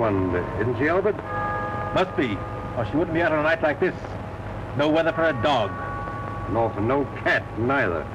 one, isn't she, Albert? Must be, or she wouldn't be out on a night like this. No weather for a dog. Nor for no cat, neither.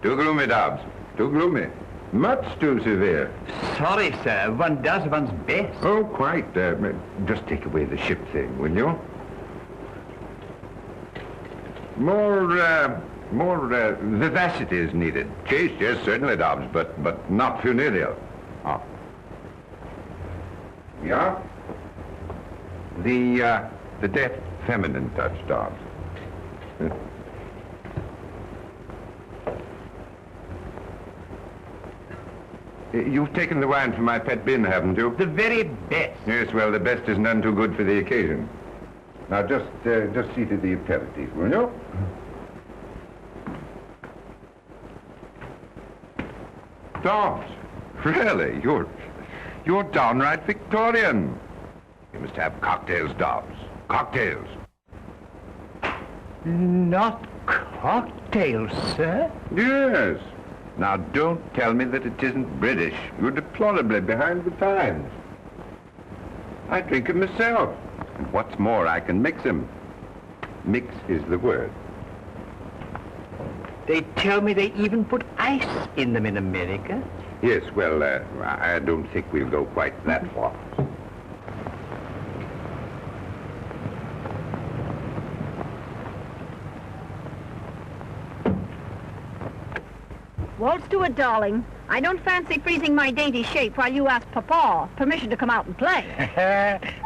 Too gloomy, Dobbs. Too gloomy. Much too severe. Sorry, sir. One does one's best. Oh, quite. Just take away the ship thing, will you? More vivacity is needed. Chaste, yes, certainly, Dobbs, but not funereal. Oh. Yeah? The deft feminine touch, Dobbs. You've taken the wine from my pet bin, haven't you? The very best. Yes, well, the best is none too good for the occasion. Now, just see to the aperitif, will you? Dobbs, really, you're downright Victorian. You must have cocktails, Dobbs. Cocktails. Not cocktails, sir? Yes. Now, don't tell me that it isn't British. You're deplorably behind the times. I drink 'em myself. And what's more, I can mix 'em. Mix is the word. They tell me they even put ice in them in America. Yes, well, I don't think we'll go quite that far. Waltz to it, darling. I don't fancy freezing my dainty shape while you ask Papa permission to come out and play.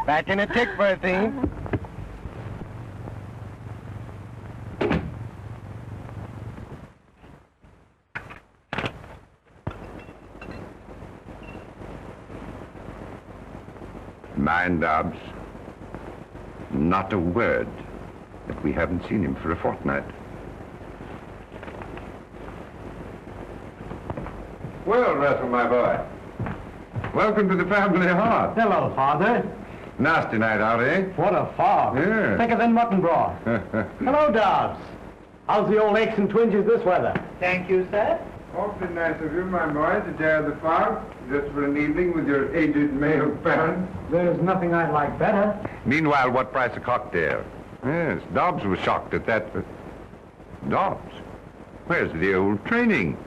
Back in a tick, Bertie. Mind, Dobbs, not a word that we haven't seen him for a fortnight. Well, Russell, my boy, welcome to the family hearth. Hello, Father. Nasty night out, eh? What a fog. Yeah. Thicker than mutton broth. Hello, Dobbs. How's the old aches and twinges this weather? Thank you, sir. Awfully nice of you, my boy, to dare the fog, just for an evening with your aged male parents. There's nothing I'd like better. Meanwhile, what price a cocktail? Yes, Dobbs was shocked at that. Dobbs? Where's the old training?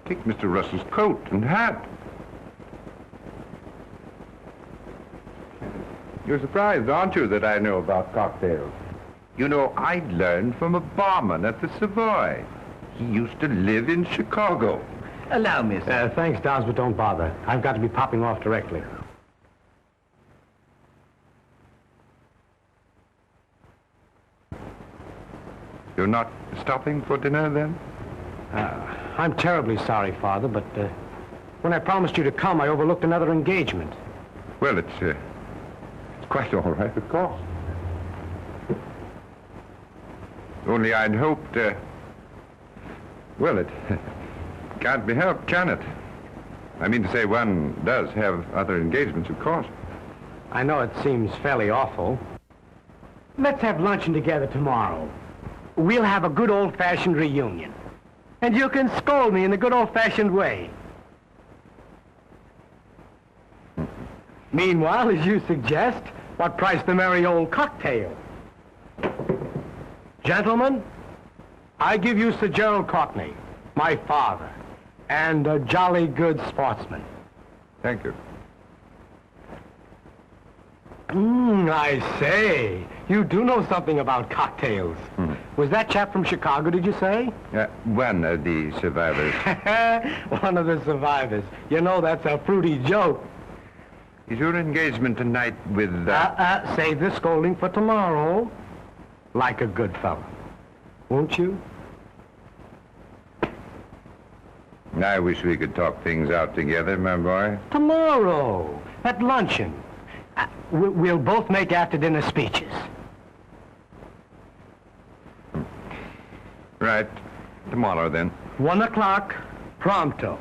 Take Mr. Russell's coat and hat. You're surprised, aren't you, that I know about cocktails? You know, I learned from a barman at the Savoy. He used to live in Chicago. Allow me, sir. Thanks, Dobbs, but don't bother. I've got to be popping off directly. You're not stopping for dinner, then? I'm terribly sorry, Father, but when I promised you to come, I overlooked another engagement. Well, it's quite all right, of course. Only I'd hoped, well, it can't be helped, can it? I mean to say, one does have other engagements, of course. I know it seems fairly awful. Let's have luncheon together tomorrow. We'll have a good old-fashioned reunion. And you can scold me in the good old-fashioned way. Meanwhile, as you suggest, what price the merry old cocktail? Gentlemen, I give you Sir Gerald Courtney, my father, and a jolly good sportsman. Thank you. I say. You do know something about cocktails. Was that chap from Chicago, did you say? One of the survivors. One of the survivors. You know, that's a fruity joke. Is your engagement tonight with... Save the scolding for tomorrow. Like a good fellow. Won't you? I wish we could talk things out together, my boy. Tomorrow, at luncheon. We'll both make after-dinner speeches. Right. Tomorrow, then. 1 o'clock, pronto.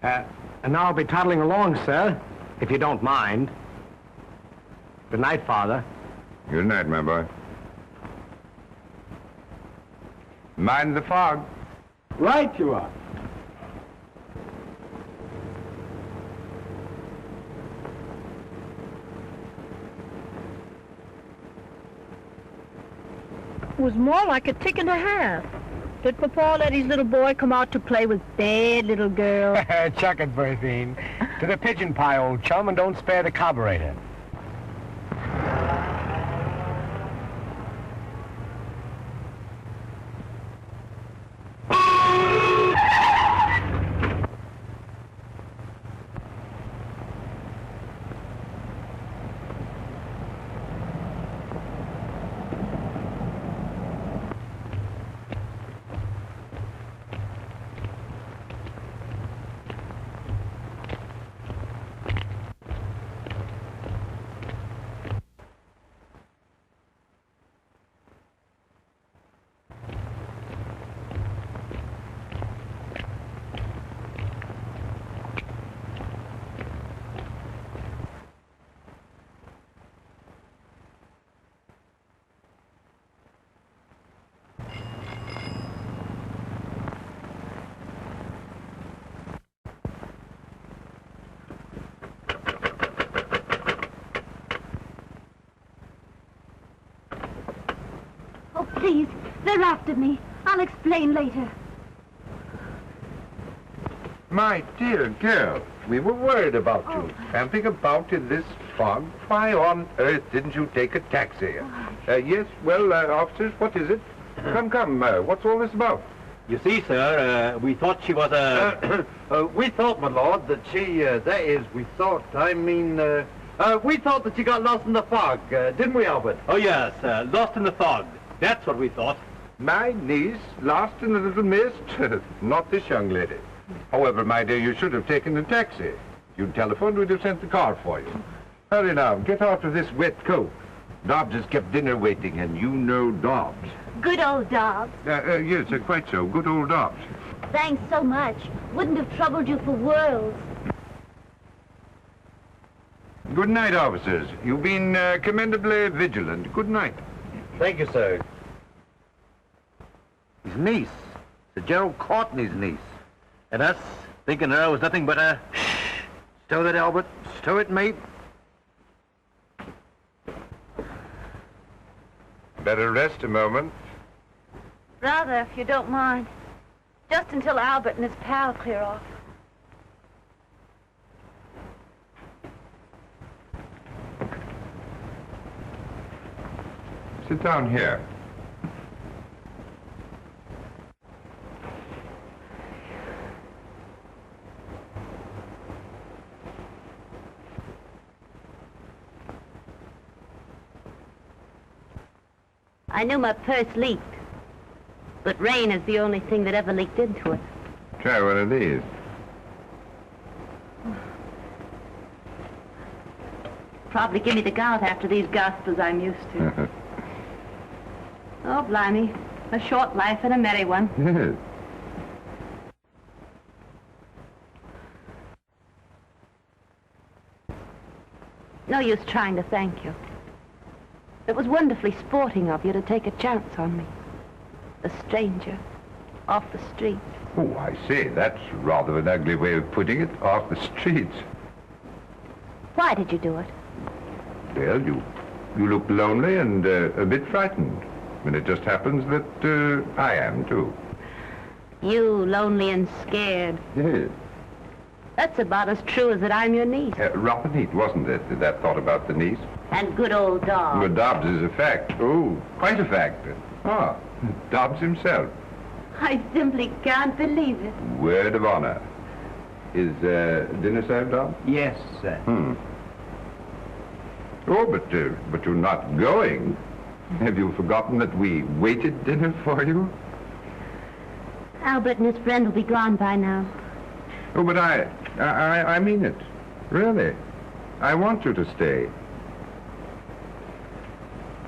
And now I'll be toddling along, sir, if you don't mind. Good night, Father. Good night, my boy. Mind the fog. Right you are. It was more like a tick and a half. Did Papa let his little boy come out to play with bad little girls? Chuck it, Berthine. To the pigeon pie, old chum, and don't spare the carburetor. Please, they're after me. I'll explain later. My dear girl, we were worried about you. Camping about in this fog. Why on earth didn't you take a taxi? Yes, well, officers, what is it? Come, what's all this about? You see, sir, we thought she was a... we thought, my lord, that she, that is, we thought that she got lost in the fog, didn't we, Albert? Oh, yes, lost in the fog. That's what we thought. My niece, lost in the little mist? Not this young lady. However, my dear, you should have taken a taxi. You'd telephoned, we'd have sent the car for you. Hurry now, get out of this wet coat. Dobbs has kept dinner waiting, and you know Dobbs. Good old Dobbs. Yes, quite so. Good old Dobbs. Thanks so much. Wouldn't have troubled you for worlds. Good night, officers. You've been commendably vigilant. Good night. Thank you, sir. His niece. Sir Gerald Courtney's niece. And us, thinking her was nothing but a... Shh! Stow that, Albert. Stow it, mate. Better rest a moment. Rather, if you don't mind. Just until Albert and his pal clear off. Sit down here. I knew my purse leaked, but rain is the only thing that ever leaked into it. Try one of these. Probably give me the gout after these gospels I'm used to. Oh, blimey. A short life and a merry one. Yes. No use trying to thank you. It was wonderfully sporting of you to take a chance on me. A stranger, off the street. Oh, I say, that's rather an ugly way of putting it, off the streets. Why did you do it? Well, you look lonely and a bit frightened. And it just happens that I am, too. You, lonely and scared. Yes. That's about as true as that I'm your niece. Rather neat, wasn't it, that thought about the niece? And good old Dobbs. Well, Dobbs is a fact. Oh, quite a fact. Ah, Dobbs himself. I simply can't believe it. Word of honor. Is dinner served, Dobbs? Yes, sir. Oh, but you're not going. Have you forgotten that we waited dinner for you? Albert and his friend will be gone by now. Oh, but I mean it. Really. I want you to stay.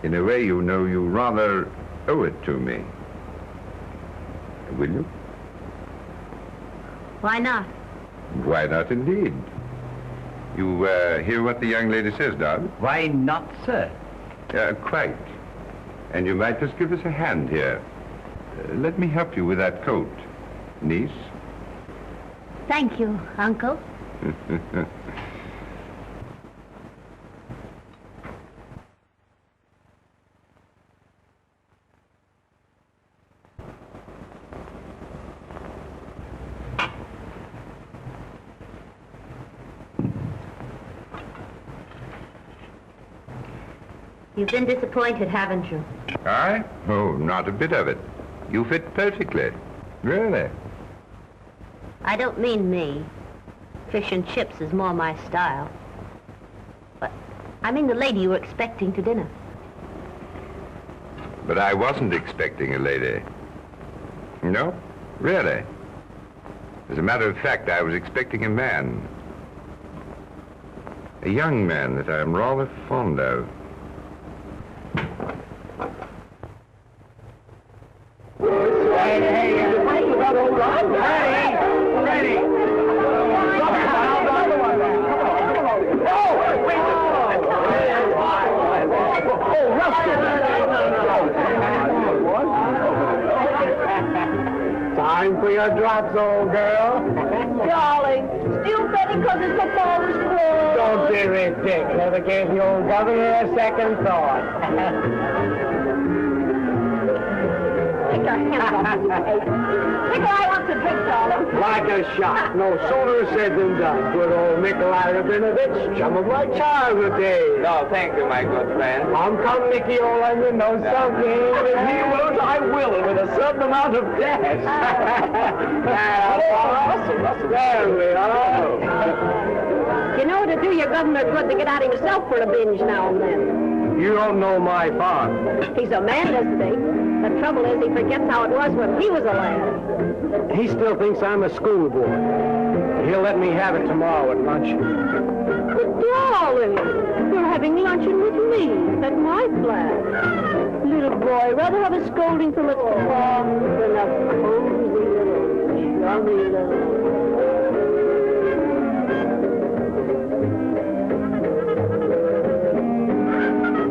In a way, you know, you rather owe it to me. Will you? Why not? Why not, indeed? You hear what the young lady says, Dobbs? Why not, sir? Quite. And you might just give us a hand here. Let me help you with that coat, niece. Thank you, Uncle. You've been disappointed, haven't you? I? Oh, not a bit of it. You fit perfectly. Really. I don't mean me. Fish and chips is more my style. But I mean the lady you were expecting to dinner. But I wasn't expecting a lady. No, really. As a matter of fact, I was expecting a man. A young man that I'm rather fond of. Time for your drops, old girl. Darling, still Betty because it's my father's fault. Don't be ridiculous. Never gave the old governor a second thought. Take your hands off me, Nikolai wants a drink, darling. Like a shot. No sooner said than done. Good old Nikolai Rabinovich, chum of my childhood days. No, thank you, my good friend. Come, Nicky, old onion, know something. If he won't, I will, with a certain amount of dash. There we are. You know it'd do your governor good to get out himself for a binge now and then. You don't know my father. He's a man, doesn't he? The trouble is he forgets how it was when he was a lad. He still thinks I'm a schoolboy. He'll let me have it tomorrow at lunch. But darling, you're having luncheon with me at my flat. Little boy, rather have a scolding from a papa than a cozy little, chummy little...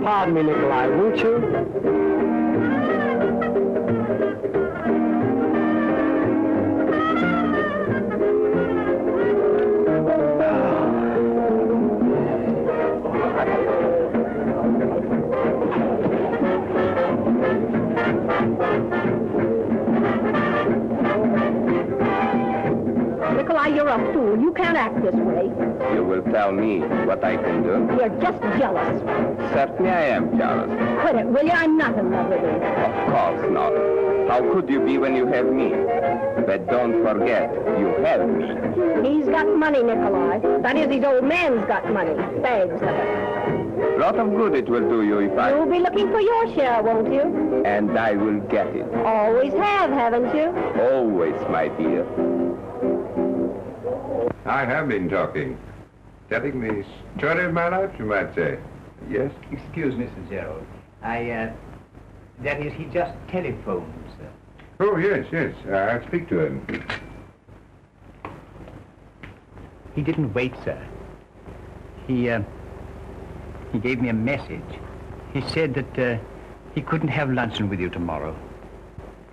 Pardon me, Nikolai, won't you? Nikolai, you're a fool. You can't act this way. You will tell me what I can do? You're just jealous. Certainly I am jealous. Quit it, will you? I'm not in love with you. Of course not. How could you be when you have me? But don't forget, you have me. He's got money, Nikolai. That is, his old man's got money. Bags of it. Lot of good it will do you if I... You'll be looking for your share, won't you? And I will get it. Always have, haven't you? Always, my dear. I have been talking. Telling the story of my life, you might say. Yes? Excuse Mr. Gerald. That is, he just telephoned, sir. Oh, yes. I'll speak to him. He didn't wait, sir. He gave me a message. He said that he couldn't have luncheon with you tomorrow.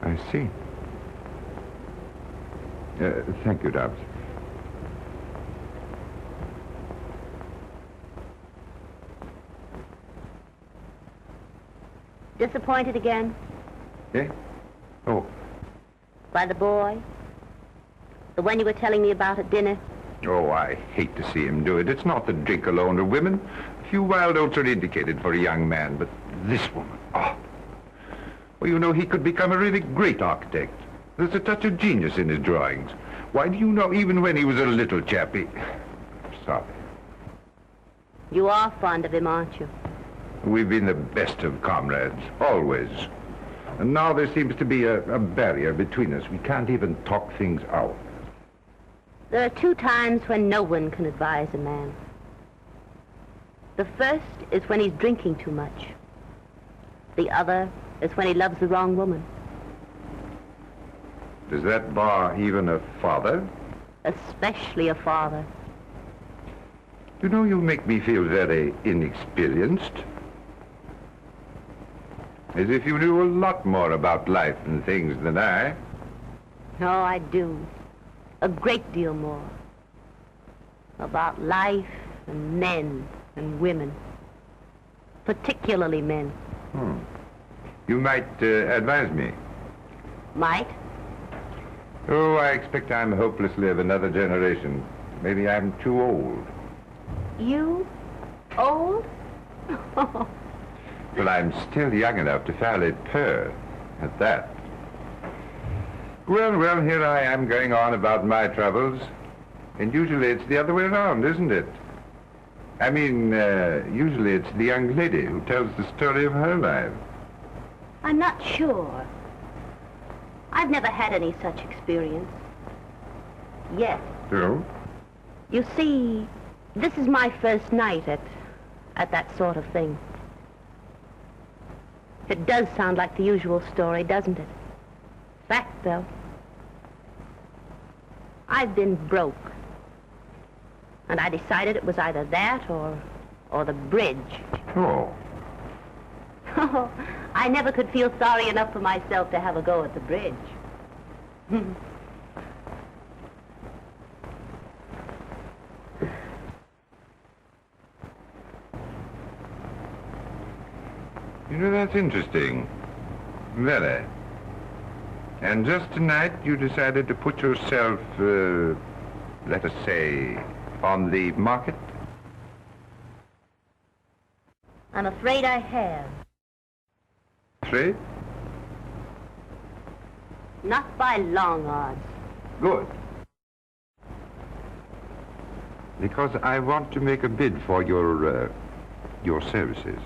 I see. Thank you, Dobbs. Disappointed again? Eh? Oh, By the boy? The one you were telling me about at dinner? Oh, I hate to see him do it. It's not the drink alone or women. A few wild oats are indicated for a young man, but this woman, oh. Well, you know, he could become a really great architect. There's a touch of genius in his drawings. Why, do you know, even when he was a little chappy... Sorry. You are fond of him, aren't you? We've been the best of comrades, always. And now there seems to be a barrier between us. We can't even talk things out. There are 2 times when no one can advise a man. The first is when he's drinking too much. The other is when he loves the wrong woman. Does that bar even a father? Especially a father. You know, you make me feel very inexperienced. As if you knew a lot more about life and things than I. Oh, I do. A great deal more. About life and men and women. Particularly men. You might advise me. Might? Oh, I expect I'm hopelessly of another generation. Maybe I'm too old. You? Old? Well, I'm still young enough to fairly purr at that. Well, here I am going on about my troubles. And usually it's the other way around, isn't it? I mean, usually it's the young lady who tells the story of her life. I'm not sure. I've never had any such experience. Yet. So? You see, this is my first night at that sort of thing. It does sound like the usual story, doesn't it? Fact, though. I've been broke. And I decided it was either that or the bridge. Oh. Oh, I never could feel sorry enough for myself to have a go at the bridge. You know, that's interesting. Very. And just tonight you decided to put yourself, let us say, on the market? I'm afraid I have. Trade? Not by long odds. Good. Because I want to make a bid for your services.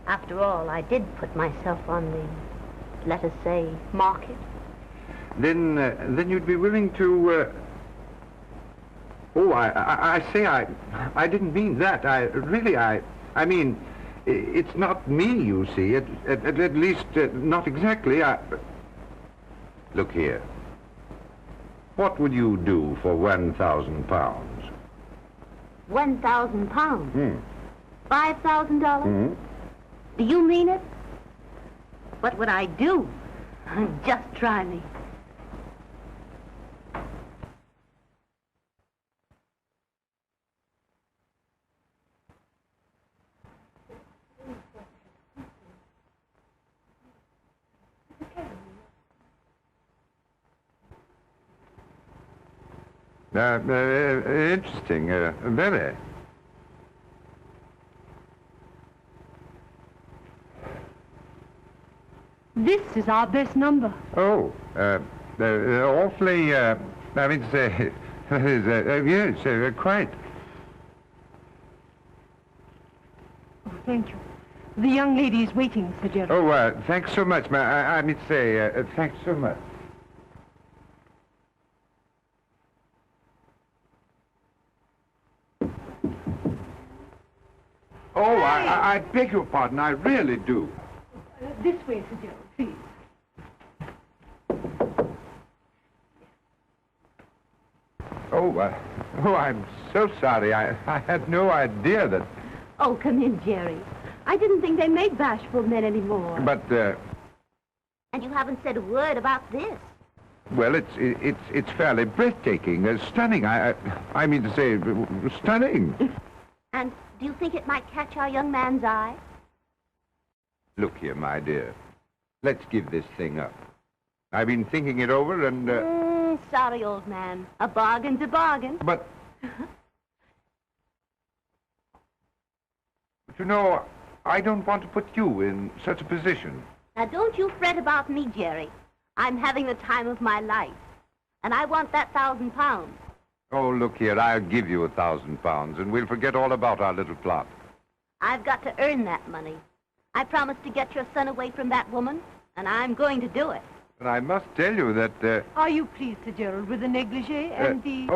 After all, I did put myself on the, let us say, market. Then you'd be willing to, Oh, I didn't mean that. I mean, it's not me, you see. At least, not exactly. Look here. What would you do for 1,000 pounds? 1,000 pounds? $5,000? Do you mean it? What would I do? Just try me. Interesting, very. This is our best number. Oh, awfully, I mean to say, yes, quite. Oh, thank you. The young lady is waiting, Sir Gerald. Oh, thanks so much, I mean to say, thanks so much. Oh, I beg your pardon, I really do. This way, Sir Gerald, please. Oh, I'm so sorry. I had no idea that... Oh, come in, Jerry. I didn't think they made bashful men anymore. But, And you haven't said a word about this. well, it's fairly breathtaking, stunning. I mean to say, stunning. And do you think it might catch our young man's eye? Look here, my dear. Let's give this thing up. I've been thinking it over and... Sorry, old man. A bargain's a bargain. But you know, I don't want to put you in such a position. Now, don't you fret about me, Jerry. I'm having the time of my life. And I want that £1,000. Oh, look here, I'll give you £1,000, and we'll forget all about our little plot. I've got to earn that money. I promised to get your son away from that woman, and I'm going to do it. But I must tell you that... Are you pleased, Sir Gerald, with the negligee and the...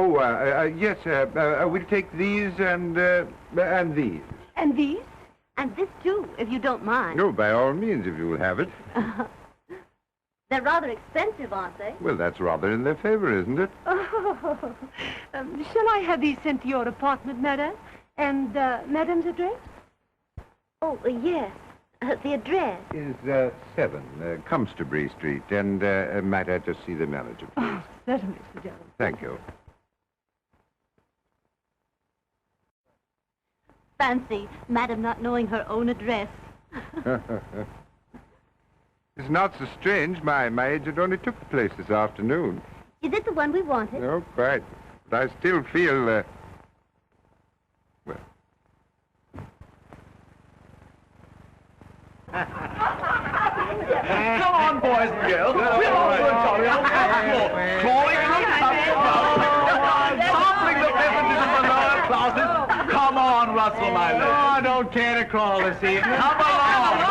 Yes, we'll take these and these. And these? And this, too, if you don't mind. No, by all means, if you will have it. They're rather expensive, aren't they? Well, that's rather in their favor, isn't it? Oh, shall I have these sent to your apartment, madame? And, madame's address? Oh, yes. The address. Is 7 Comstobury Street, and might I just see the manager, please? Oh, certainly, Sir Gerald. Thank you. Fancy, Madam not knowing her own address. It's not so strange. My agent only took the place this afternoon. Is it the one we wanted? No, quite. But I still feel, well... Come on, boys and girls. We're all good, Tommy. On the floor. Crawling on sampling the beverages of the lower classes. Come on, Russell, my lad. Oh, I don't care to crawl this evening. Come along.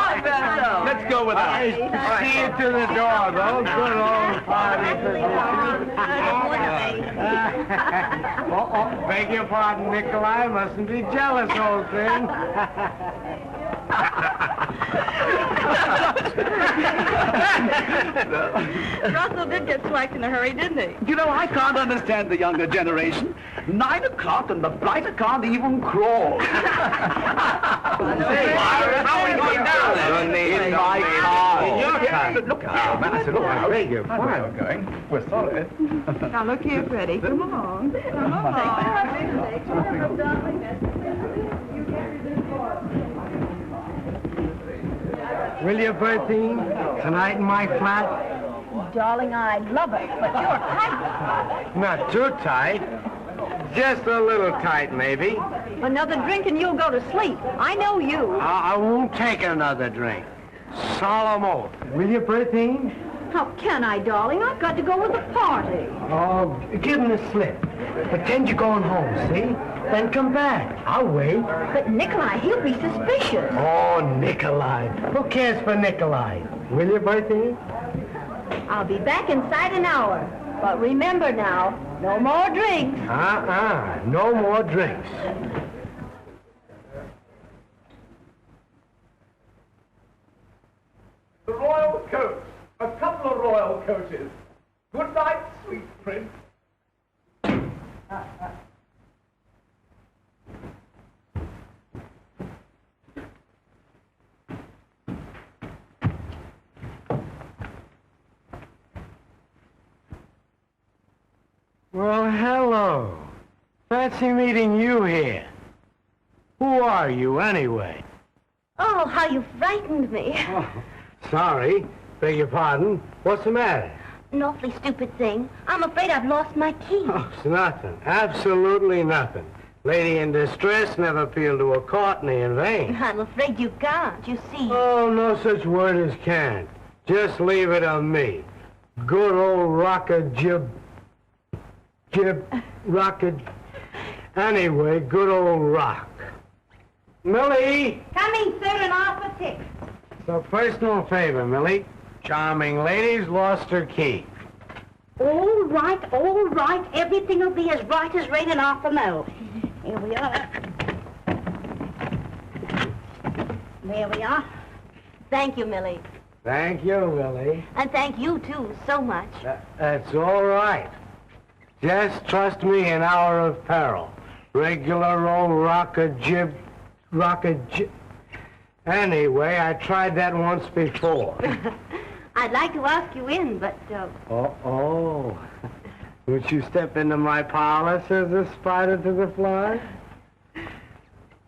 Let's go with us. See you to the door, though. Good old party. Beg your pardon, Nikolai. Mustn't be jealous, old thing. Russell did get swacked in a hurry, didn't he? You know, I can't understand the younger generation. 9 o'clock and the blighter can't even crawl. How are we going down there? In my car. In your car? Look out, man. I said, look, I beg your pardon. We're going. We're sorry. Now, look here, Freddie. Come on. Come on. Will you, Bertie? Tonight in my flat? Darling, I'd love it, but you're tight. Not too tight. Just a little tight, maybe. Another drink and you'll go to sleep. I know you. I won't take another drink. Solemn oath. Will you, Bertie? How can I, darling? I've got to go with the party. Oh, give him the slip. Pretend you're going home, see? Then come back. I'll wait. But Nikolai, he'll be suspicious. Oh, Nikolai. Who cares for Nikolai? Will you, Bertie? I'll be back inside an hour. But remember now, no more drinks. No more drinks. The royal coach. A couple of royal coaches. Good night, sweet prince. Well, hello. Fancy meeting you here. Who are you, anyway? Oh, how you frightened me. Oh, sorry. Beg your pardon. What's the matter? An awfully stupid thing. I'm afraid I've lost my key. Oh, it's nothing. Absolutely nothing. Lady in distress never appealed to a Courtney in vain. I'm afraid you can't, you see. Oh, no such word as can't. Just leave it on me. Good old rocket. Anyway, good old rock. Millie! Coming, sir, and off a tick. So personal favor, Millie. Charming lady's lost her key. All right. Everything will be as right as rain and off the mill. Here we are. There we are. Thank you, Millie. Thank you, Millie. And thank you, too, so much. That's all right. Just trust me in hour of peril. Regular old rocket jib. Anyway, I tried that once before. I'd like to ask you in, but... Oh. Would you step into my parlor, says the spider to the fly?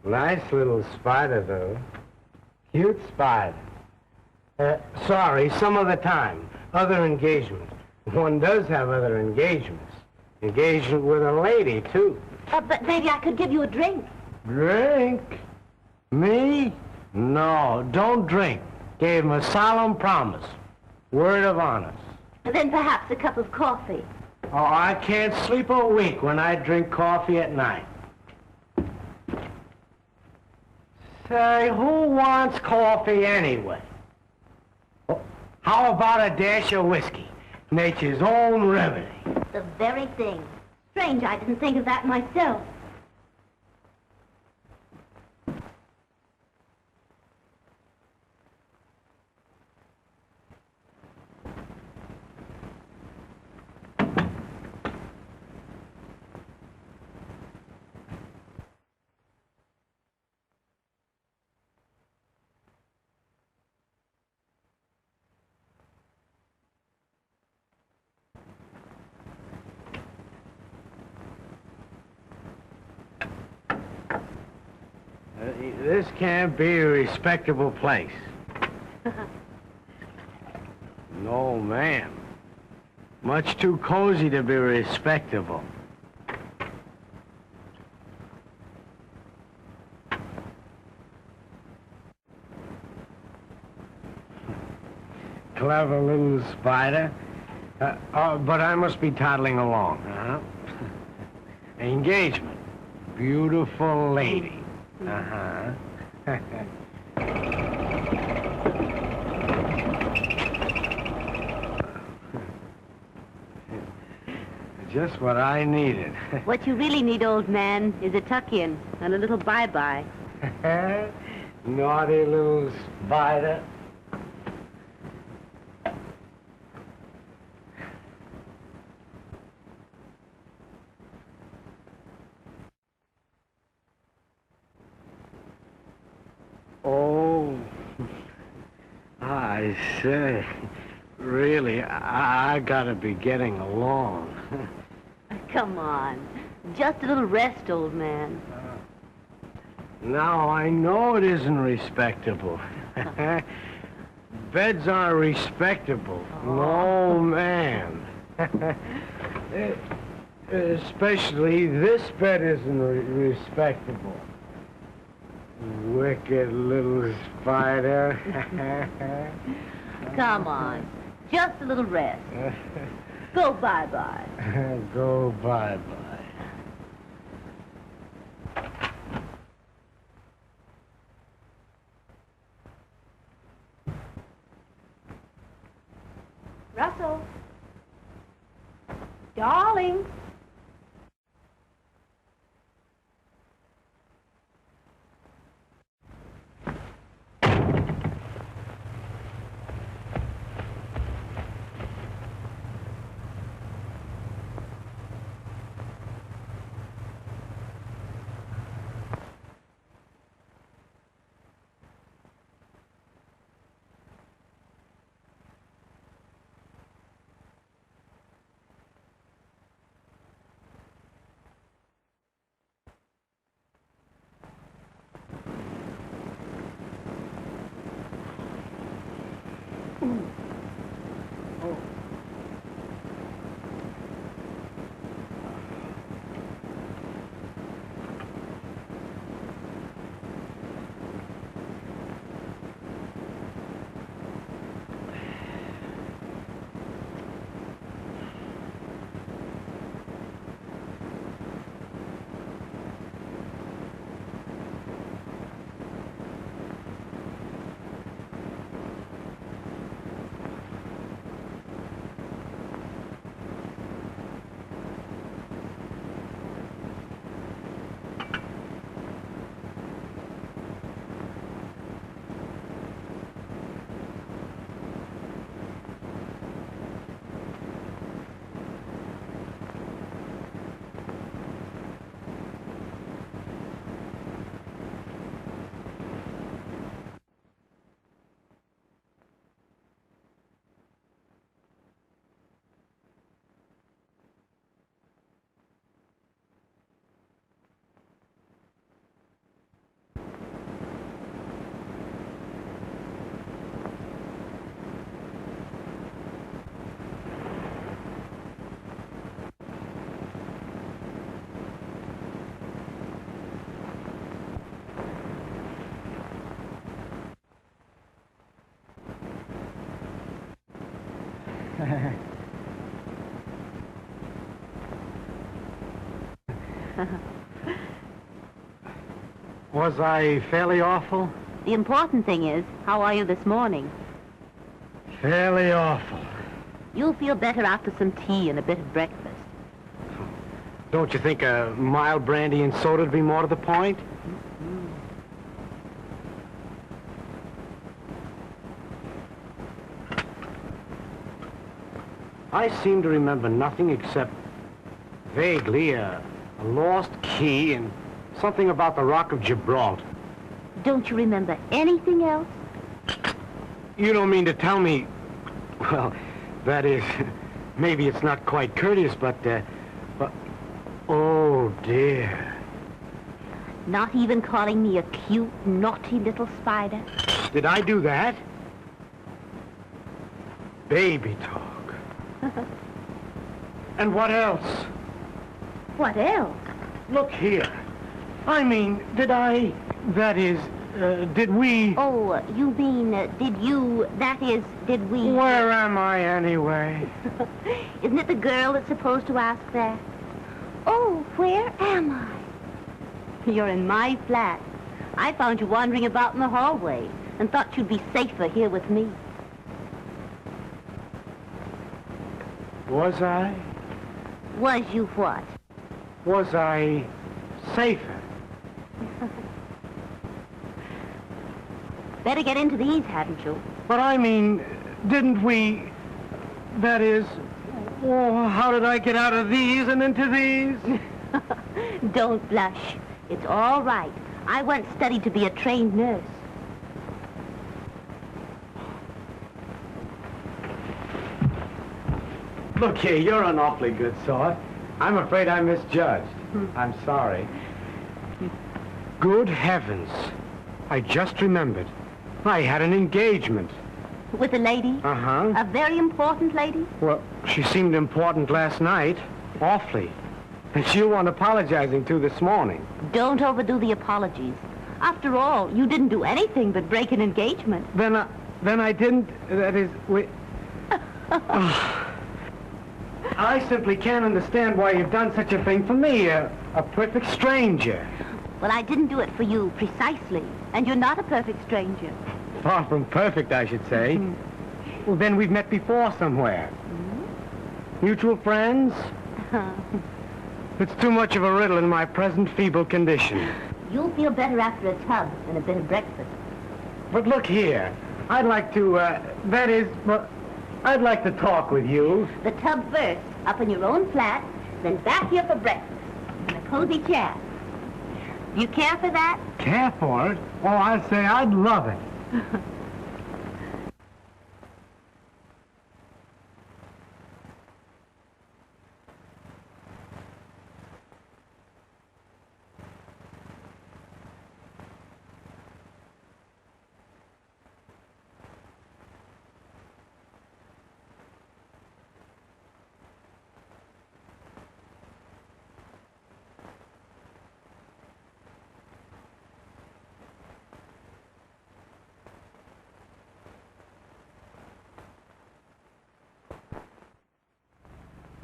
Nice little spider, though. Cute spider. Sorry, some other time. Other engagement. One does have other engagements. Engagement with a lady, too. But maybe I could give you a drink. Drink? Me? No, don't drink. Gave him a solemn promise. Word of honor. Then perhaps a cup of coffee. Oh, I can't sleep a week when I drink coffee at night. Say, who wants coffee anyway? How about a dash of whiskey? Nature's own remedy. The very thing. Strange I didn't think of that myself. This can't be a respectable place. No, ma'am. Much too cozy to be respectable. Clever little spider. But I must be toddling along, huh? Engagement. Beautiful lady. Uh-huh. Just what I needed. What you really need, old man, is a tuck-in and a little bye-bye. Naughty little spider. Oh, I say, really, I gotta be getting along. Come on. Just a little rest, old man. Now, I know it isn't respectable. Beds aren't respectable. No, man. Especially this bed isn't respectable. Wicked little spider. Come on. Just a little rest. Go bye-bye. Go bye-bye. Russell. Darling. Was I fairly awful? The important thing is, how are you this morning? Fairly awful. You'll feel better after some tea and a bit of breakfast. Don't you think a mild brandy and soda would be more to the point? I seem to remember nothing except vaguely a lost key and something about the Rock of Gibraltar. Don't you remember anything else? You don't mean to tell me... Well, that is... Maybe it's not quite courteous, but... Oh, dear. Not even calling me a cute, naughty little spider? Did I do that? Baby talk. And what else? What else? Look here. I mean, did I... That is, did we... Oh, you mean, did you... That is, did we... Where am I, anyway? Isn't it the girl that's supposed to ask that? Oh, where am I? You're in my flat. I found you wandering about in the hallway and thought you'd be safer here with me. Was I? Was you what? Was I safer? Better get into these, hadn't you? But I mean, didn't we... That is... Oh, how did I get out of these and into these? Don't blush. It's all right. I once studied to be a trained nurse. Look here, you're an awfully good sort. I'm afraid I misjudged. I'm sorry. Good heavens. I just remembered. I had an engagement. With a lady? Uh-huh. A very important lady? Well, she seemed important last night. Awfully. And she'll want apologizing to this morning. Don't overdo the apologies. After all, you didn't do anything but break an engagement. Then I didn't... That is... I simply can't understand why you've done such a thing for me, a perfect stranger. Well, I didn't do it for you, precisely. And you're not a perfect stranger. Far from perfect, I should say. Well, then we've met before somewhere. Mutual friends? It's too much of a riddle in my present feeble condition. You'll feel better after a tub and a bit of breakfast. But look here. I'd like to, I'd like to talk with you. The tub first, up in your own flat, then back here for breakfast. In a cozy chair. Do you care for that? Care for it? Oh, I'd say I'd love it.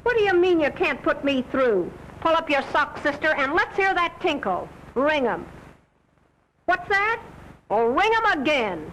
What do you mean you can't put me through? Pull up your socks, sister, and let's hear that tinkle. Ring 'em. What's that? Oh, ring 'em again.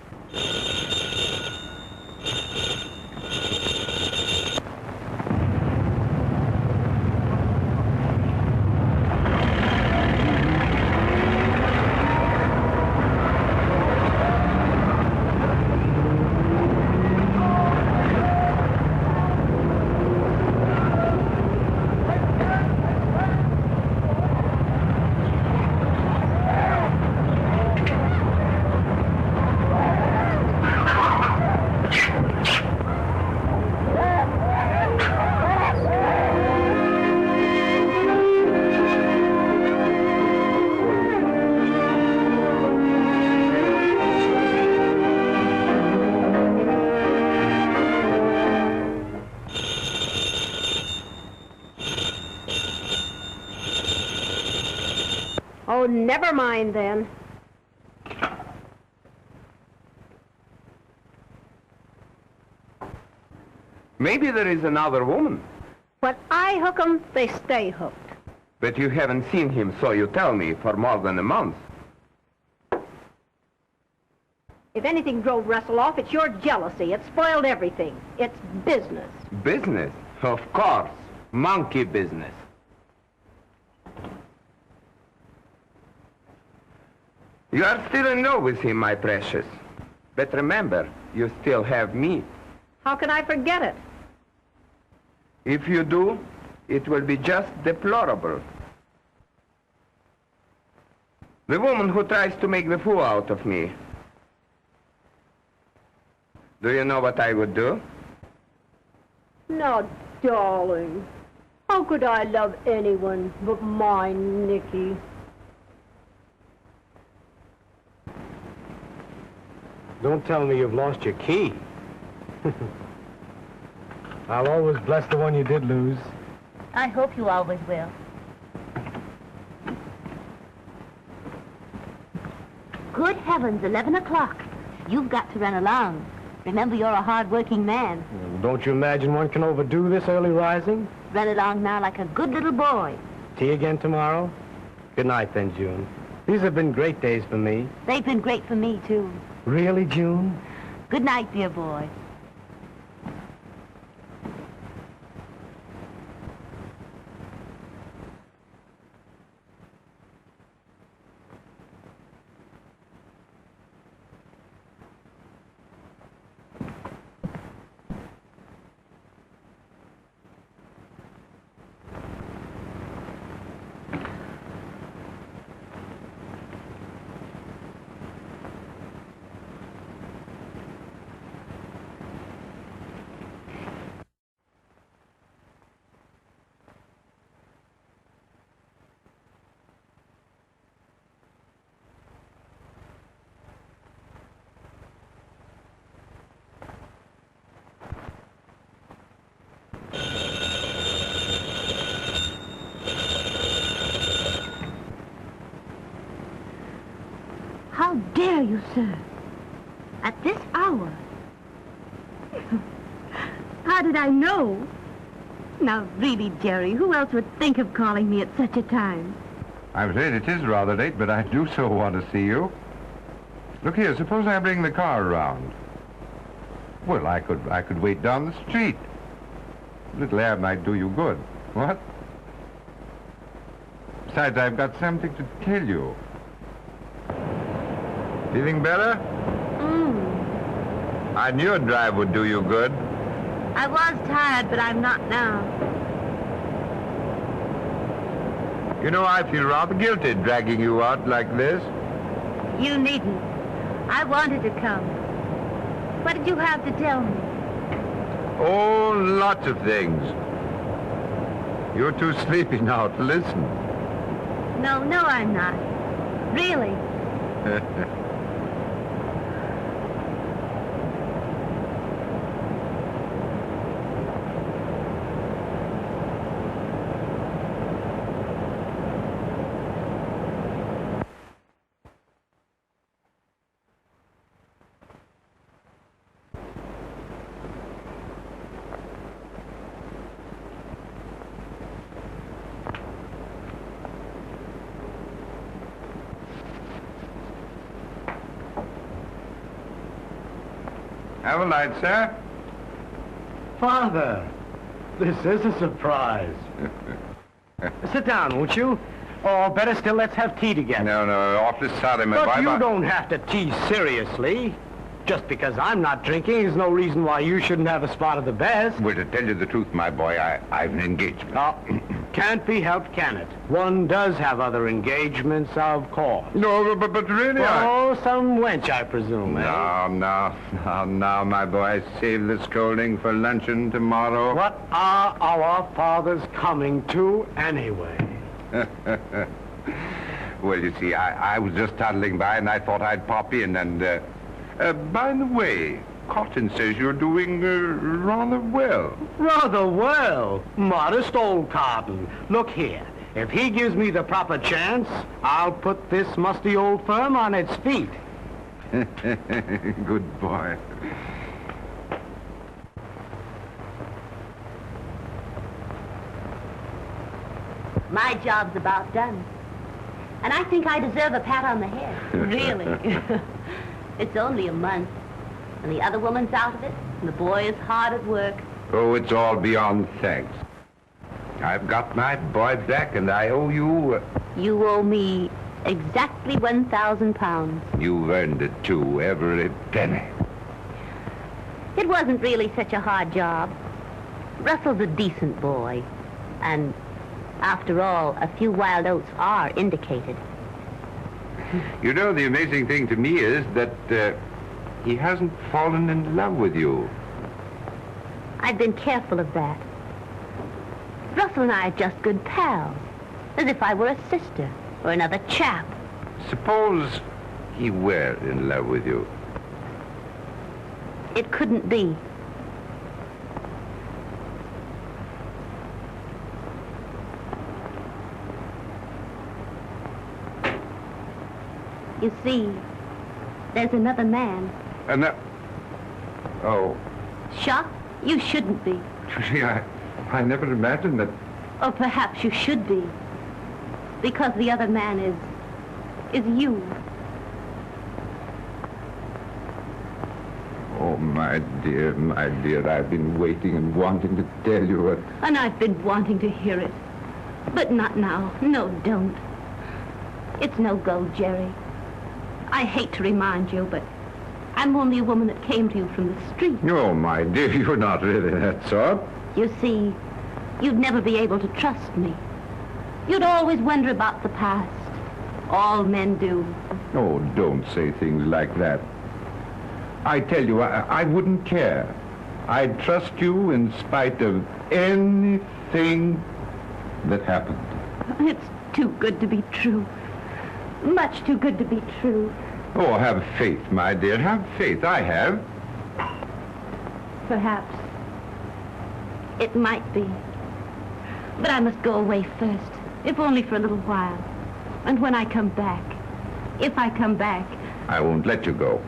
Oh, never mind then. Maybe there is another woman. When I hook 'em, they stay hooked. But you haven't seen him, so you tell me, for more than a month. If anything drove Russell off, it's your jealousy. It spoiled everything. It's business. Business? Of course. Monkey business. You are still in love with him, my precious. But remember, you still have me. How can I forget it? If you do, it will be just deplorable. The woman who tries to make the fool out of me. Do you know what I would do? Now, darling, how could I love anyone but my Nicky? Don't tell me you've lost your key. I'll always bless the one you did lose. I hope you always will. Good heavens, 11 o'clock. You've got to run along. Remember, you're a hard-working man. Don't you imagine one can overdo this early rising? Run along now like a good little boy. Tea again tomorrow? Good night then, June. These have been great days for me. They've been great for me, too. Really, June? Good night, dear boy. How dare you, sir? At this hour? How did I know? Now, really, Jerry, who else would think of calling me at such a time? I'm afraid it is rather late, but I do so want to see you. Look here, suppose I bring the car around. Well, I could wait down the street. A little air might do you good. What? Besides, I've got something to tell you. Feeling better? I knew a drive would do you good. I was tired, but I'm not now. You know, I feel rather guilty dragging you out like this. You needn't. I wanted to come. What did you have to tell me? Oh, lots of things. You're too sleepy now to listen. No, I'm not. Really. Have a light, sir. Father, this is a surprise. Sit down, won't you? Or better still, let's have tea together. No, awfully sorry, my boy. But you don't have to tease seriously. Just because I'm not drinking is no reason why you shouldn't have a spot of the best. Well, to tell you the truth, my boy, I've an engagement. Oh, can't be helped, can it? One does have other engagements, of course. No, but really, Oh, some wench, I presume, eh? No, my boy. Save the scolding for luncheon tomorrow. What are our fathers coming to, anyway? Well, you see, I was just toddling by, and I thought I'd pop in, and, by the way, Cotton says you're doing, rather well. Rather well. Modest old Cotton. Look here. If he gives me the proper chance, I'll put this musty old firm on its feet. Good boy. My job's about done. And I think I deserve a pat on the head. Really? It's only a month. And the other woman's out of it, and the boy is hard at work. Oh, it's all beyond thanks. I've got my boy back, and I owe you... You owe me exactly 1,000 pounds. You've earned it, too, every penny. It wasn't really such a hard job. Russell's a decent boy. And after all, a few wild oats are indicated. You know, the amazing thing to me is that he hasn't fallen in love with you. I've been careful of that. Russell and I are just good pals, as if I were a sister or another chap. Suppose he were in love with you. It couldn't be. You see, there's another man. And that... Oh. Shocked? You shouldn't be. I never imagined that... Or perhaps you should be. Because the other man is you. Oh, my dear, I've been waiting and wanting to tell you what... And I've been wanting to hear it. But not now. No, don't. It's no go, Jerry. I hate to remind you, but I'm only a woman that came to you from the street. Oh, my dear, you're not really that sort. You see, you'd never be able to trust me. You'd always wonder about the past. All men do. Oh, don't say things like that. I tell you, I wouldn't care. I'd trust you in spite of anything that happened. It's too good to be true. Much too good to be true. Oh, have faith, my dear. Have faith. I have. Perhaps. It might be. But I must go away first, if only for a little while. And when I come back, if I come back... I won't let you go.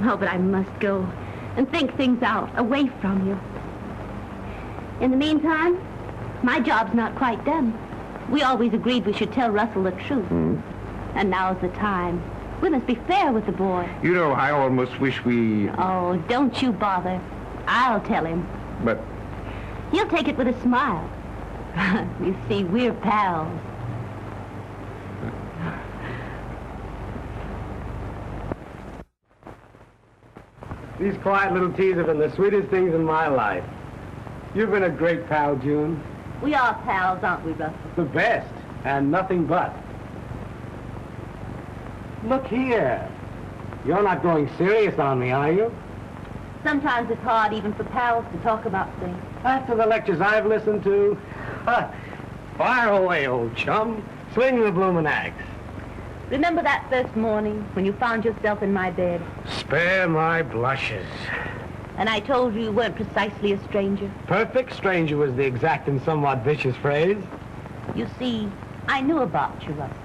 Oh, but I must go and think things out, away from you. In the meantime, my job's not quite done. We always agreed we should tell Russell the truth. And now's the time. We must be fair with the boy. You know, I almost wish we... Oh, don't you bother. I'll tell him. But... He'll take it with a smile. You see, we're pals. These quiet little teas have been the sweetest things in my life. You've been a great pal, June. We are pals, aren't we, Russell? The best, and nothing but. Look here. You're not going serious on me, are you? Sometimes it's hard even for pals to talk about things. After the lectures I've listened to, fire away, old chum. Swing the bloomin' axe. Remember that first morning when you found yourself in my bed? Spare my blushes. And I told you you weren't precisely a stranger? Perfect stranger was the exact and somewhat vicious phrase. You see, I knew about you, Russell.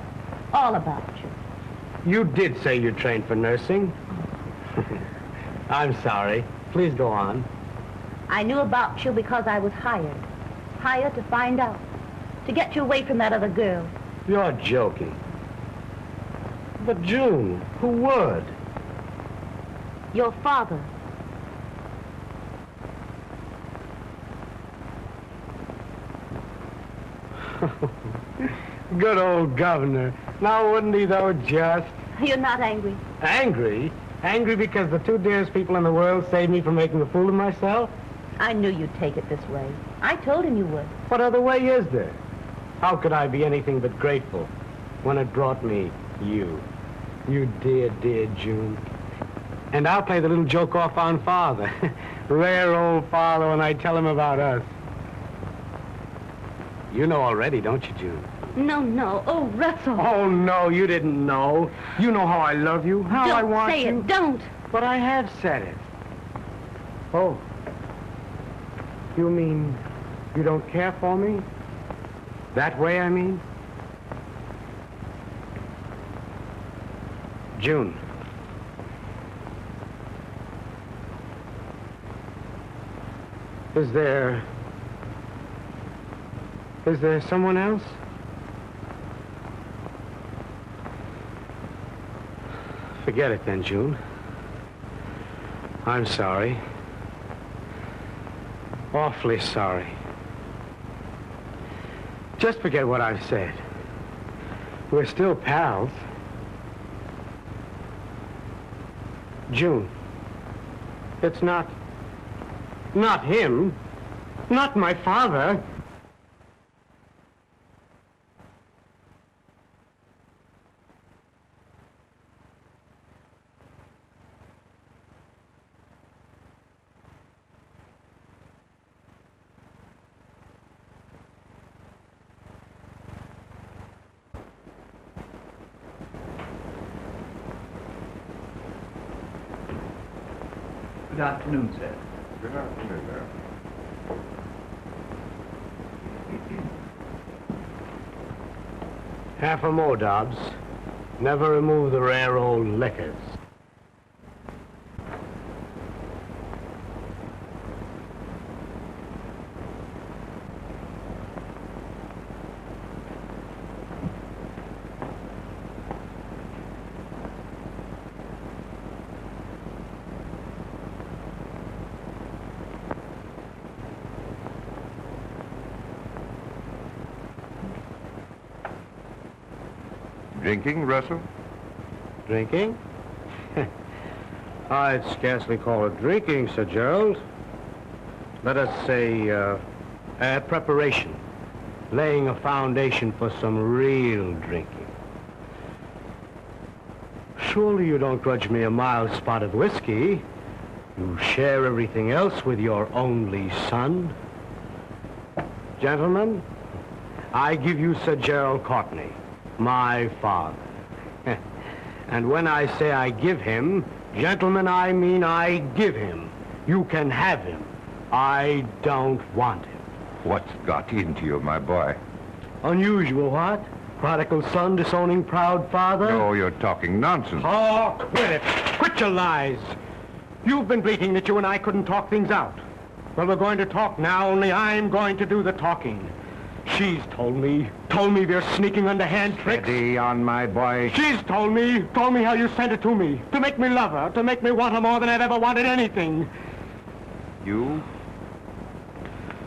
All about you. You did say you trained for nursing. I'm sorry. Please go on. I knew about you because I was hired. Hired to find out. To get you away from that other girl. You're joking. But June, who would? Your father. Good old governor. Now wouldn't he, though, just? You're not angry. Angry? Angry because the two dearest people in the world saved me from making a fool of myself? I knew you'd take it this way. I told him you would. What other way is there? How could I be anything but grateful when it brought me you? You dear, dear June. And I'll play the little joke off on Father. Rare old Father when I tell him about us. You know already, don't you, June? No. Oh, Russell. Oh, no, you didn't know. You know how I love you, how I want you. Don't say it, don't. But I have said it. Oh. You mean you don't care for me? That way, I mean? June. Is there someone else? Forget it then, June. I'm sorry. Awfully sorry. Just forget what I've said. We're still pals. June, it's not him, not my father. Good afternoon, sir. Good afternoon, sir. Half a more, Dobbs. Never remove the rare old liquors. Drinking, Russell? Drinking? I'd scarcely call it drinking, Sir Gerald. Let us say, preparation. Laying a foundation for some real drinking. Surely you don't grudge me a mild spot of whiskey. You share everything else with your only son. Gentlemen, I give you Sir Gerald Courtney, my father. And when I say I give him, gentlemen, I mean I give him. You can have him. I don't want him. What's got into you, my boy? Unusual, what? Prodigal son disowning proud father? No, you're talking nonsense. Oh, quit it. Quit your lies. You've been bleating that you and I couldn't talk things out. Well, we're going to talk now, only I'm going to do the talking. She's told me of your sneaking underhand tricks. Steady on, my boy. She's told me how you sent it to me, to make me love her, to make me want her more than I've ever wanted anything. You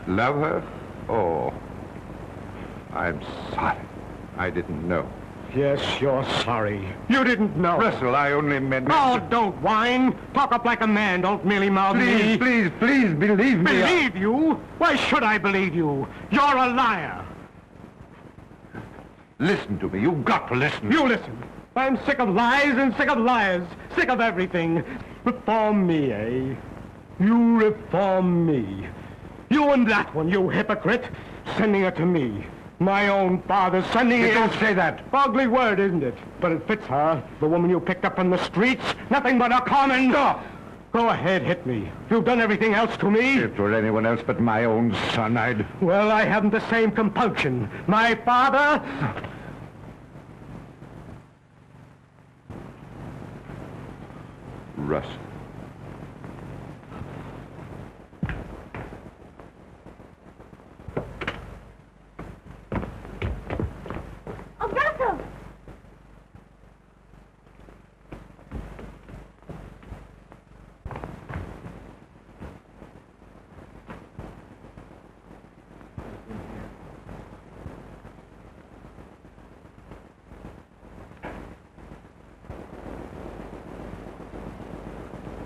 love her? Oh, I'm sorry. I didn't know. Yes, you're sorry. You didn't know. Russell, I only meant... Oh, don't whine. Talk up like a man. Don't merely mouth me. Please, believe me. Believe you? Why should I believe you? You're a liar. Listen to me. You've got to listen. You listen. I'm sick of lies and sick of liars. Sick of everything. Reform me, eh? You reform me. You and that one, you hypocrite. Sending her to me. My own father sending it. Don't say that. Ugly word, isn't it? But it fits her. The woman you picked up from the streets. Nothing but a common... Stop. Go ahead, hit me. You've done everything else to me. If it were anyone else but my own son, I'd... Well, I haven't the same compunction. My father... Russ. Oh, Russell!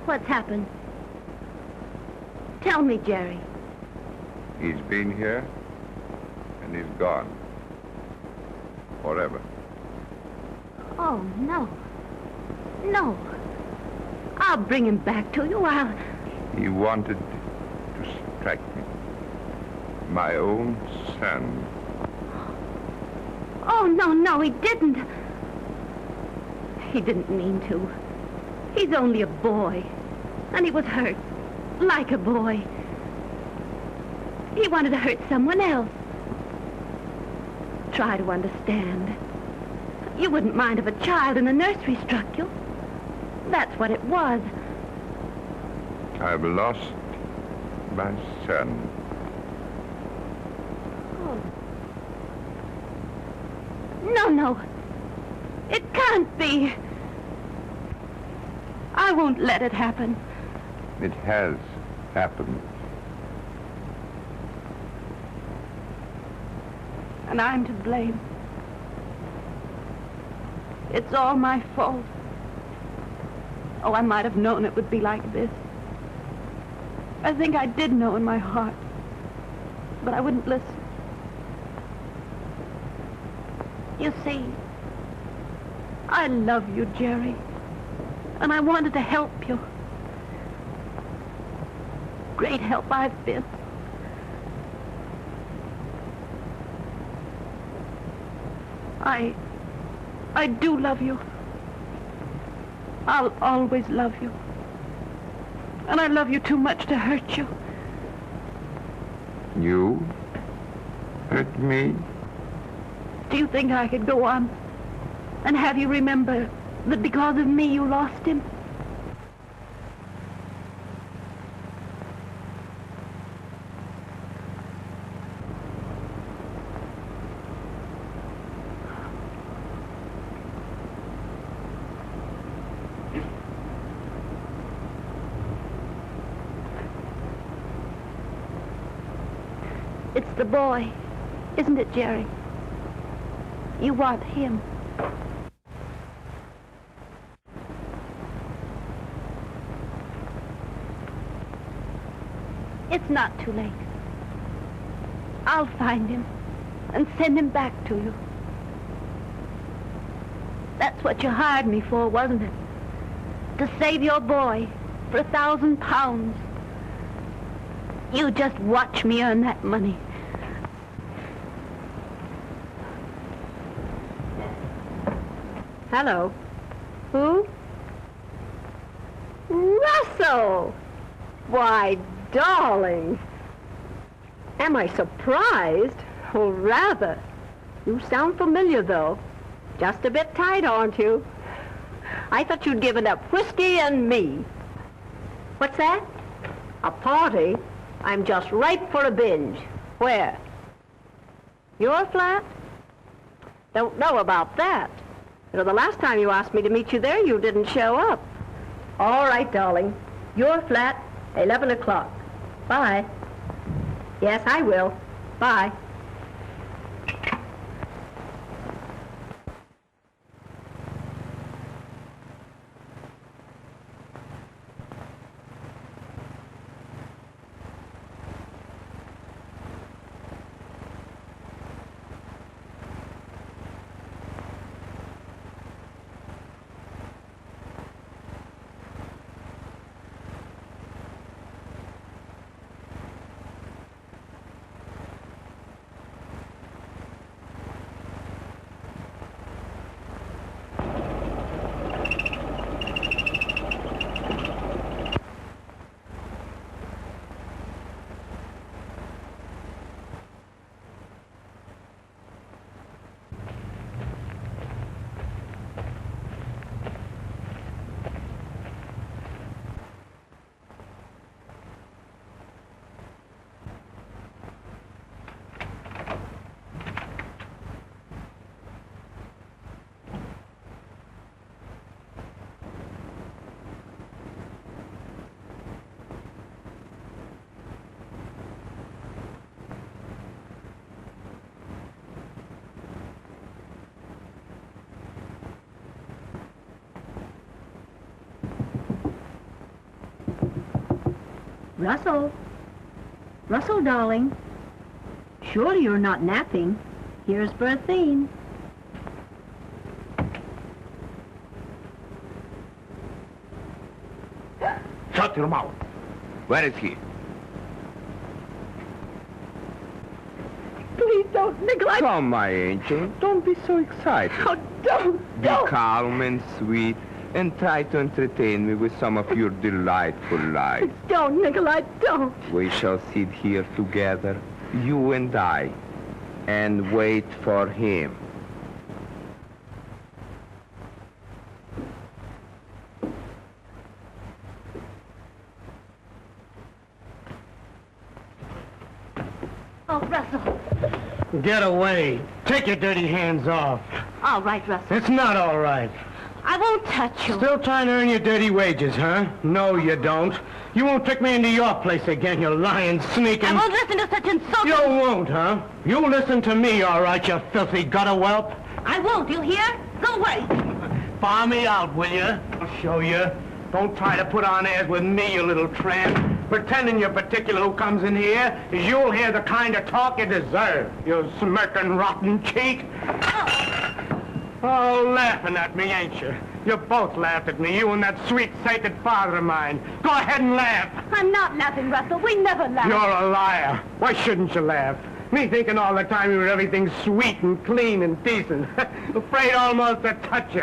What's happened? Tell me, Jerry. He's been here, and he's gone. Forever. Oh, no. No. I'll bring him back to you. He wanted to strike me. My own son. Oh, no, he didn't. He didn't mean to. He's only a boy. And he was hurt. Like a boy. He wanted to hurt someone else. Try to understand. You wouldn't mind if a child in the nursery struck you. That's what it was. I've lost my son. Oh. No. It can't be. I won't let it happen. It has happened. And I'm to blame. It's all my fault. Oh, I might have known it would be like this. I think I did know in my heart. But I wouldn't listen. You see, I love you, Jerry. And I wanted to help you. Great help I've been. I do love you. I'll always love you. And I love you too much to hurt you. You hurt me? Do you think I could go on and have you remember that because of me you lost him? It's the boy, isn't it, Jerry? You want him. It's not too late. I'll find him and send him back to you. That's what you hired me for, wasn't it? To save your boy for £1,000. You just watch me earn that money. Hello. Who? Russell! Why, darling. Am I surprised? Oh, rather. You sound familiar, though. Just a bit tight, aren't you? I thought you'd given up whiskey and me. What's that? A party? I'm just ripe for a binge. Where? Your flat? Don't know about that. You know, the last time you asked me to meet you there, you didn't show up. All right, darling. Your flat, 11 o'clock. Bye. Yes, I will. Bye. Russell. Russell, darling. Surely you're not napping. Here's Berthine. Shut your mouth. Where is he? Please don't, Nikolai. Come, my angel. Don't be so excited. Oh, don't. Be calm and sweet, and try to entertain me with some of your delightful lies. Don't, Nikolai, don't. We shall sit here together, you and I, and wait for him. Oh, Russell. Get away. Take your dirty hands off. All right, Russell. It's not all right. I won't touch you. Still trying to earn your dirty wages, huh? No, you don't. You won't trick me into your place again, you lying, sneaking... I won't listen to such insulting... You won't, huh? You listen to me, all right, you filthy gutter whelp. I won't, you hear? Go away. Bar me out, will you? I'll show you. Don't try to put on airs with me, you little tramp. Pretending you're particular who comes in here, is you'll hear the kind of talk you deserve, you smirking, rotten cheek. Oh, laughing at me, ain't you? You both laughed at me, you and that sweet, sainted father of mine. Go ahead and laugh. I'm not laughing, Russell. We never laugh. You're a liar. Why shouldn't you laugh? Me thinking all the time you were everything sweet and clean and decent. Afraid almost to touch you.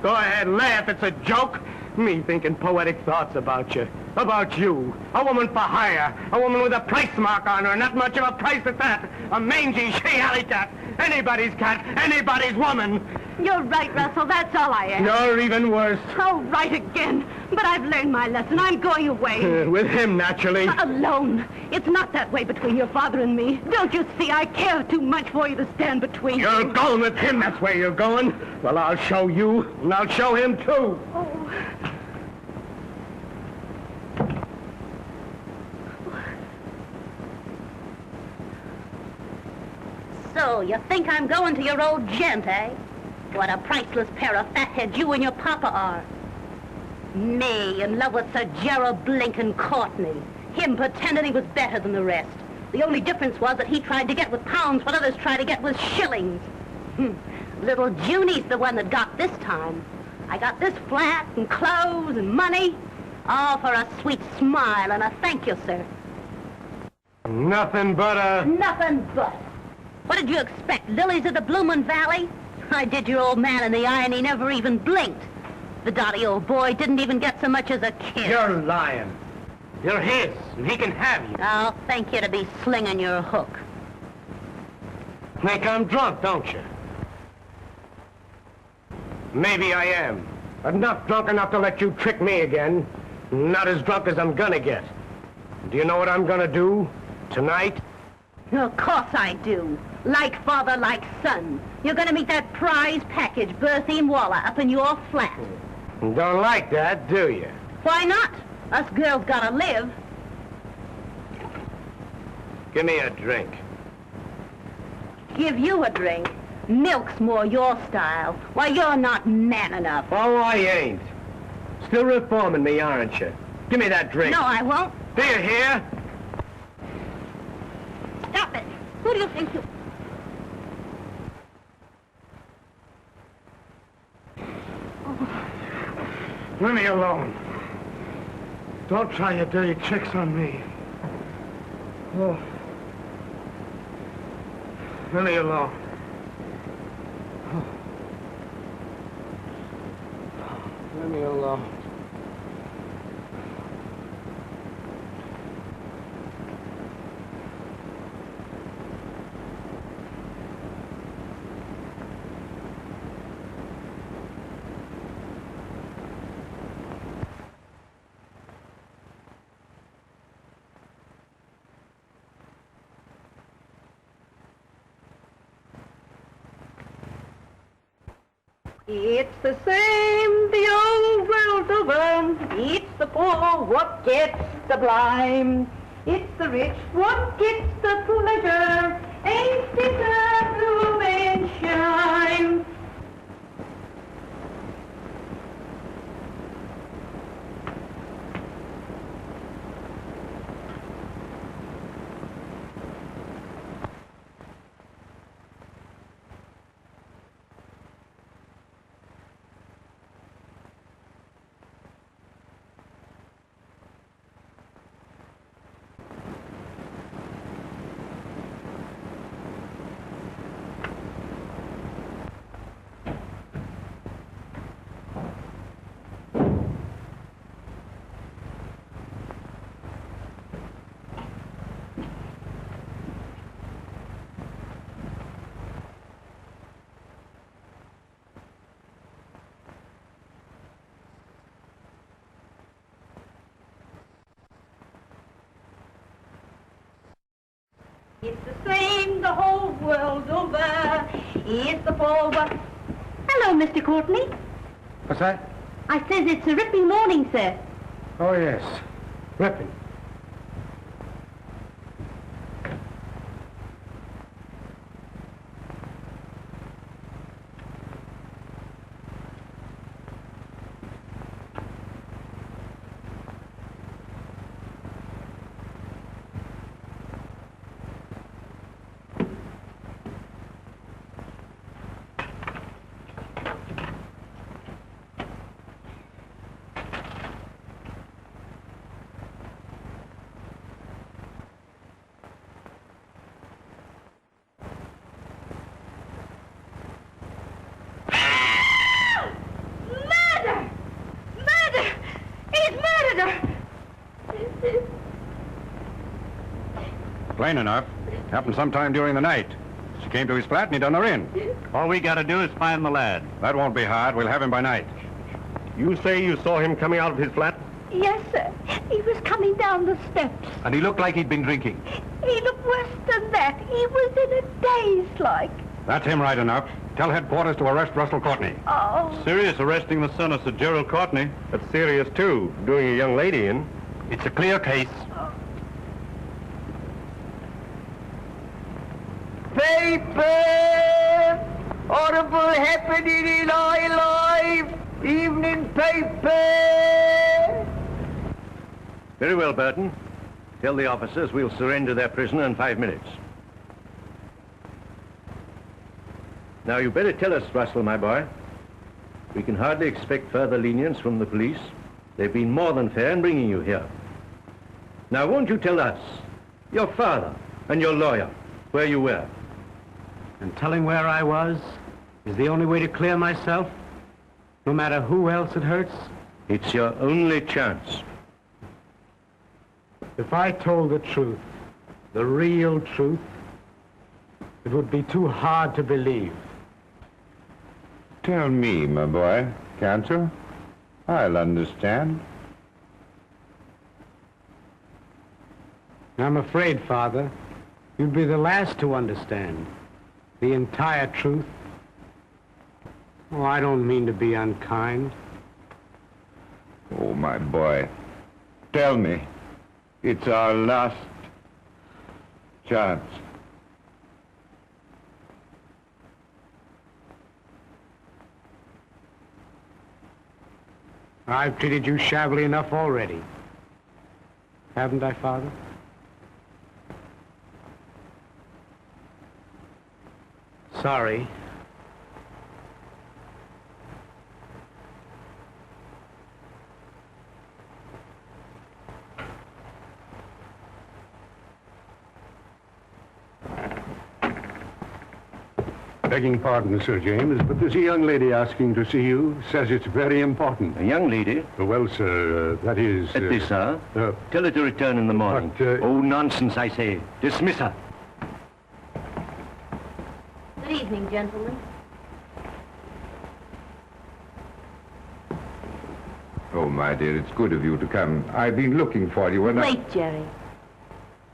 Go ahead, laugh. It's a joke. Me thinking poetic thoughts about you. About you. A woman for hire. A woman with a price mark on her. Not much of a price at that. A mangy she-alley cat. Anybody's cat. Anybody's woman. You're right, Russell. That's all I am. You're even worse. Oh, right again. But I've learned my lesson. I'm going away. With him, naturally. Alone. It's not that way between your father and me. Don't you see? I care too much for you to stand between You're you. going with him. That's where you're going. Well, I'll show you. And I'll show him, too. Oh. So, you think I'm going to your old gent, eh? What a priceless pair of fatheads you and your papa are. Me, in love with Sir Gerald Blinken Courtney. Him pretending he was better than the rest. The only difference was that he tried to get with pounds what others tried to get with shillings. Little Junie's the one that got this time. I got this flat and clothes and money. All for a sweet smile and a thank you, sir. Nothing but a... Nothing but. What did you expect, lilies of the bloomin' valley? I did your old man in the eye and he never even blinked. The dotty old boy didn't even get so much as a kiss. You're lying. You're his, and he can have you. I'll thank you to be slinging your hook. Think I'm drunk, don't you? Maybe I am. But not drunk enough to let you trick me again. Not as drunk as I'm gonna get. Do you know what I'm gonna do tonight? Of course I do. Like father, like son. You're gonna meet that prize package, Berthium Waller, up in your flat. Don't like that, do you? Why not? Us girls gotta live. Give me a drink. Give you a drink. Milk's more your style. Why, you're not man enough. Oh, I ain't. Still reforming me, aren't you? Give me that drink. No, I won't. Do you hear? Stop it. Who do you think you... Leave me alone. Don't try your dirty tricks on me. Oh. Leave me alone. Oh. Leave me alone. It's the same the old world over. It's the poor what gets the blame. It's the rich what gets the pleasure. Ain't it a blooming shame? It's the same the whole world over. It's the poor what... Hello, Mr. Courtney. What's that? I says it's a ripping morning, sir. Oh, yes. Ripping. Plain enough. Happened sometime during the night. She came to his flat and he done her in. All we gotta do is find the lad. That won't be hard. We'll have him by night. You say you saw him coming out of his flat? Yes, sir. He was coming down the steps. And he looked like he'd been drinking. He looked worse than that. He was in a daze, like. That's him right enough. Tell headquarters to arrest Russell Courtney. Oh. Serious arresting the son of Sir Gerald Courtney. That's serious, too. Doing a young lady in. It's a clear case. Paper! Horrible happening in our life! Evening paper! Very well, Burton. Tell the officers we'll surrender their prisoner in 5 minutes. Now, you better tell us, Russell, my boy. We can hardly expect further lenience from the police. They've been more than fair in bringing you here. Now, won't you tell us, your father and your lawyer, where you were? And telling where I was is the only way to clear myself, no matter who else it hurts. It's your only chance. If I told the truth, the real truth, it would be too hard to believe. Tell me, my boy, can't you? I'll understand. I'm afraid, Father, you'd be the last to understand the entire truth. Oh, I don't mean to be unkind. Oh, my boy, tell me. It's our last chance. I've treated you shabbily enough already. Haven't I, Father? Sorry. Begging pardon, Sir James, but there's a young lady asking to see you. Says it's very important. A young lady? Well, sir, that is... At this hour? Tell her to return in the morning. But, Oh, nonsense, I say. Dismiss her. Good evening, gentlemen. Oh, my dear, it's good of you to come. I've been looking for you and Wait, Jerry.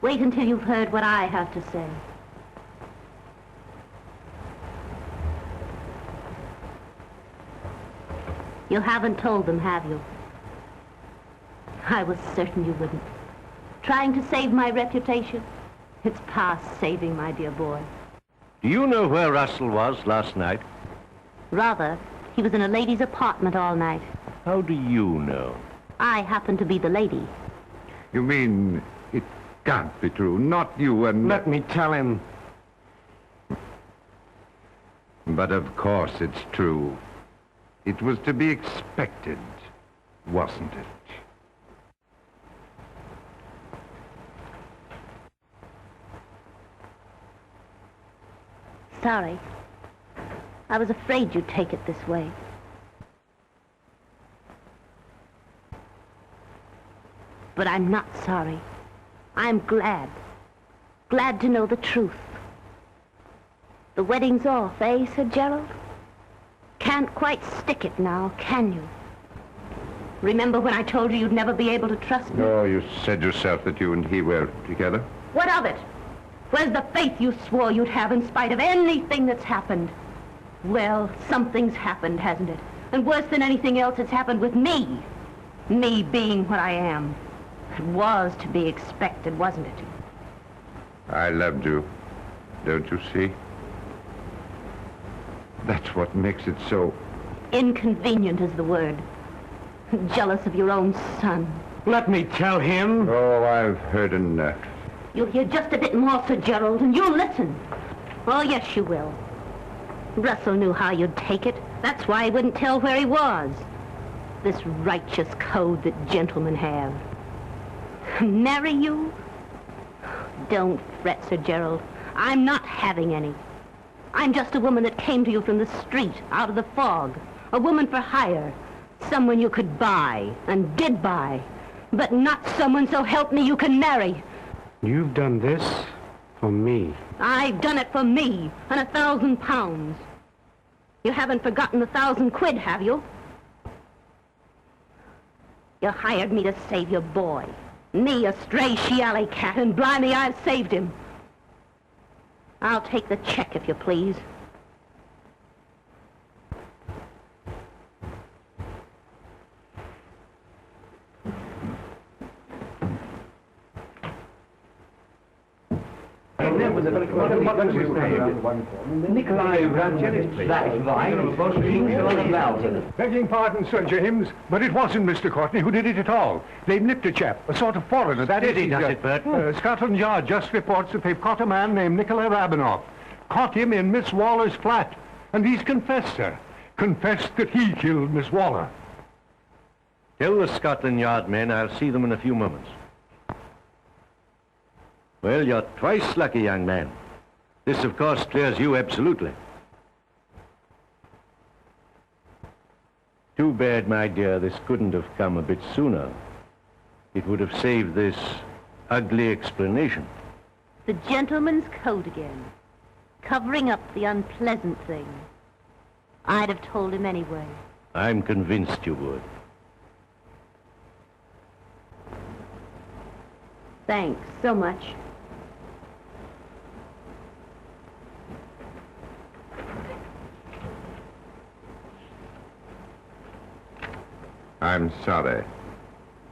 Wait until you've heard what I have to say. You haven't told them, have you? I was certain you wouldn't. Trying to save my reputation? It's past saving, my dear boy. Do you know where Russell was last night? Rather, he was in a lady's apartment all night. How do you know? I happen to be the lady. You mean it can't be true? Not you and... Let me tell him. But of course it's true. It was to be expected, wasn't it? Sorry. I was afraid you'd take it this way. But I'm not sorry. I'm glad. Glad to know the truth. The wedding's off, eh, Sir Gerald? Can't quite stick it now, can you? Remember when I told you you'd never be able to trust me? Oh, you said yourself that you and he were together. What of it? Where's the faith you swore you'd have in spite of anything that's happened? Well, something's happened, hasn't it? And worse than anything else, it's happened with me. Me being what I am. It was to be expected, wasn't it? I loved you. Don't you see? That's what makes it so... Inconvenient is the word. Jealous of your own son. Let me tell him. Oh, I've heard enough. You'll hear just a bit more, Sir Gerald, and you'll listen. Oh, yes, you will. Russell knew how you'd take it. That's why he wouldn't tell where he was. This righteous code that gentlemen have. Marry you? Don't fret, Sir Gerald. I'm not having any. I'm just a woman that came to you from the street, out of the fog. A woman for hire. Someone you could buy, and did buy. But not someone, so help me, you can marry. You've done this for me. I've done it for me, and £1,000. You haven't forgotten the 1,000 quid, have you? You hired me to save your boy. Me, a stray she-alley cat, and blimey, I've saved him. I'll take the check, if you please. Begging pardon, Sir James, but it wasn't Mr. Courtney who did it at all. They nipped a chap, a sort of foreigner. That is, does it, Burton? Scotland Yard just reports that they've caught a man named Nicola Rabinoff. Caught him in Miss Waller's flat. And he's confessed, sir. Confessed that he killed Miss Waller. Tell the Scotland Yard men I'll see them in a few moments. Well, you're twice lucky, young man. This, of course, clears you absolutely. Too bad, my dear, this couldn't have come a bit sooner. It would have saved this ugly explanation. The gentleman's code again. Covering up the unpleasant thing. I'd have told him anyway. I'm convinced you would. Thanks so much. I'm sorry.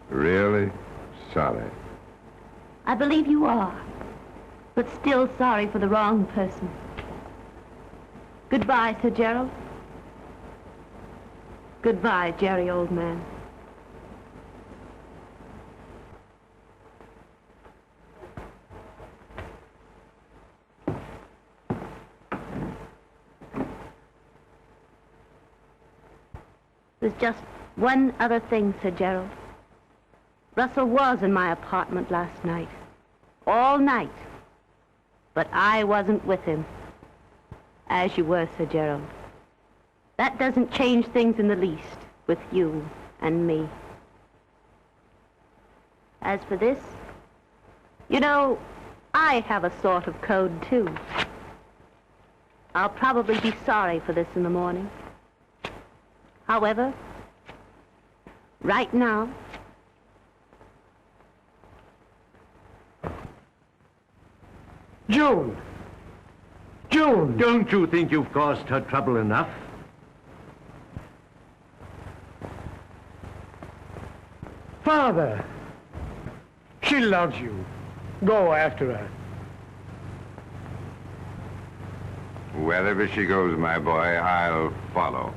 Really sorry. I believe you are, but still sorry for the wrong person. Goodbye, Sir Gerald. Goodbye, Jerry, old man. There's just one other thing, Sir Gerald. Russell was in my apartment last night. All night. But I wasn't with him. As you were, Sir Gerald. That doesn't change things in the least with you and me. As for this, you know, I have a sort of code, too. I'll probably be sorry for this in the morning. However, right now... June! June! Don't you think you've caused her trouble enough? Father! She loves you. Go after her. Wherever she goes, my boy, I'll follow.